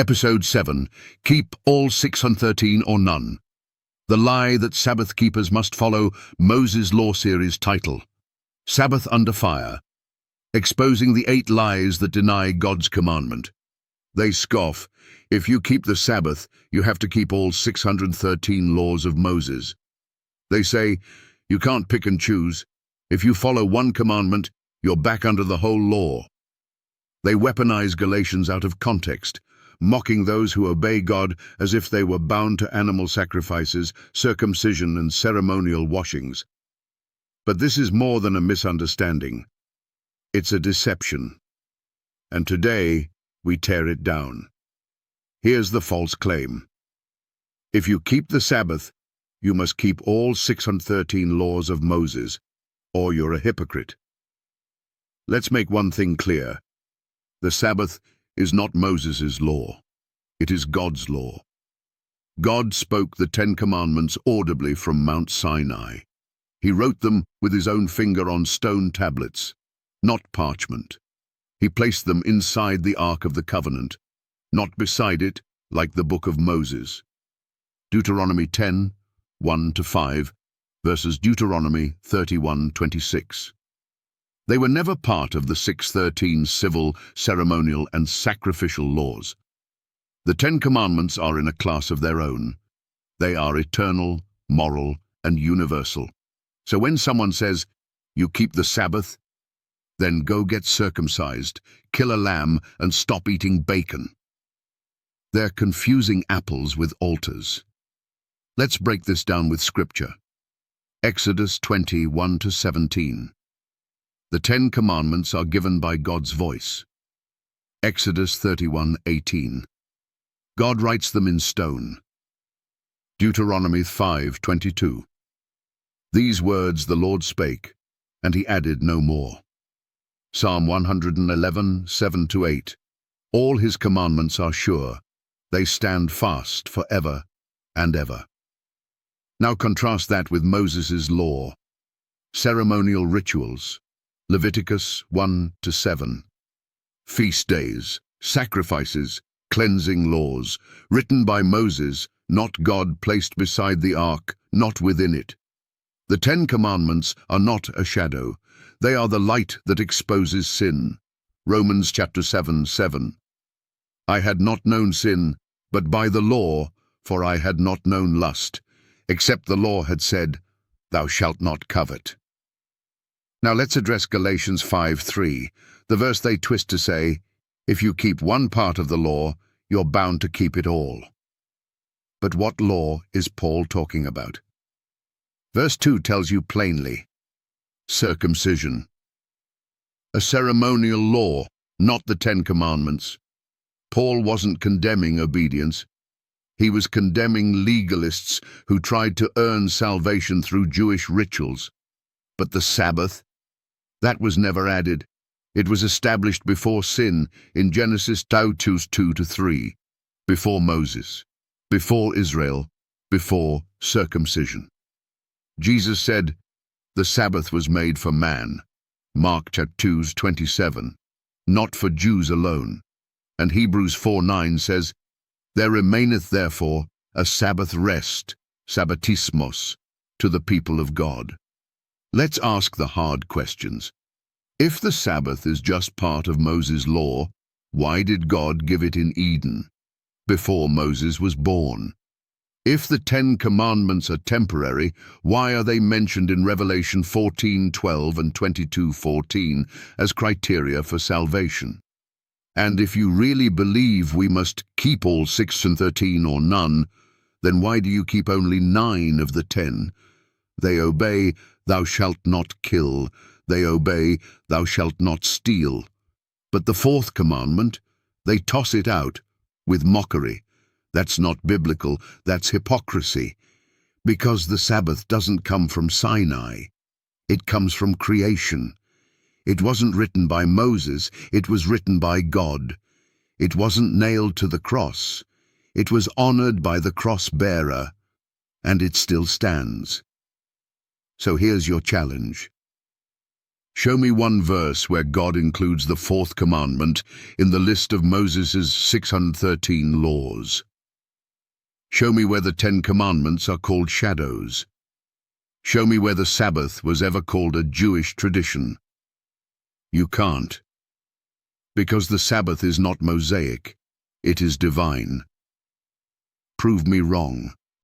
Episode 7. Keep all 613 or none. The lie that Sabbath keepers must follow Moses' Law series title. Sabbath under fire. Exposing the 8 lies that deny God's commandment. They scoff. If you keep the Sabbath, you have to keep all 613 laws of Moses. They say, you can't pick and choose. If you follow one commandment, you're back under the whole law. They weaponize Galatians out of context, mocking those who obey God as if they were bound to animal sacrifices, circumcision, and ceremonial washings. But this is more than a misunderstanding. It's a deception. And today, we tear it down. Here's the false claim. If you keep the Sabbath, you must keep all 613 laws of Moses, or you're a hypocrite. Let's make one thing clear. The Sabbath is not Moses' law. It is God's law. God spoke the 10 Commandments audibly from Mount Sinai. He wrote them with his own finger on stone tablets, not parchment. He placed them inside the Ark of the Covenant, not beside it like the Book of Moses. Deuteronomy 10, 1-5, versus Deuteronomy 31:26. They were never part of the 613 civil, ceremonial, and sacrificial laws. The 10 Commandments are in a class of their own. They are eternal, moral, and universal. So when someone says, you keep the Sabbath, then go get circumcised, kill a lamb, and stop eating bacon. They're confusing apples with altars. Let's break this down with scripture. Exodus 20:1-17. The 10 Commandments are given by God's voice. Exodus 31:18. God writes them in stone. Deuteronomy 5:22. These words the Lord spake, and he added no more. Psalm 111:7-8. All his commandments are sure. They stand fast forever and ever. Now contrast that with Moses' law. Ceremonial rituals. Leviticus 1-7. Feast days, sacrifices, cleansing laws, written by Moses, not God, placed beside the ark, not within it. The 10 Commandments are not a shadow. They are the light that exposes sin. Romans chapter 7:7. I had not known sin, but by the law, for I had not known lust, except the law had said, thou shalt not covet. Now let's address Galatians 5:3, the verse they twist to say, if you keep one part of the law, you're bound to keep it all. But what law is Paul talking about? Verse 2 tells you plainly, circumcision. A ceremonial law, not the 10 Commandments. Paul wasn't condemning obedience. He was condemning legalists who tried to earn salvation through Jewish rituals. But the Sabbath, that was never added. It was established before sin in Genesis 2:2-3, before Moses, before Israel, before circumcision. Jesus said, the Sabbath was made for man, Mark 2:27, not for Jews alone. And Hebrews 4:9 says, there remaineth therefore a Sabbath rest, sabbatismos, to the people of God. Let's ask the hard questions. If the Sabbath is just part of Moses' law, why did God give it in Eden, before Moses was born? If the 10 Commandments are temporary, why are they mentioned in Revelation 14:12 and 22:14 as criteria for salvation? And if you really believe we must keep all 613 or none, then why do you keep only 9 of the 10? They obey, thou shalt not kill. They obey, thou shalt not steal. But the 4th commandment, they toss it out with mockery. That's not biblical, that's hypocrisy. Because the Sabbath doesn't come from Sinai. It comes from creation. It wasn't written by Moses, it was written by God. It wasn't nailed to the cross. It was honored by the cross-bearer, and it still stands. So here's your challenge. Show me one verse where God includes the fourth commandment in the list of Moses' 613 laws. Show me where the 10 Commandments are called shadows. Show me where the Sabbath was ever called a Jewish tradition. You can't. Because the Sabbath is not Mosaic, it is divine. Prove me wrong.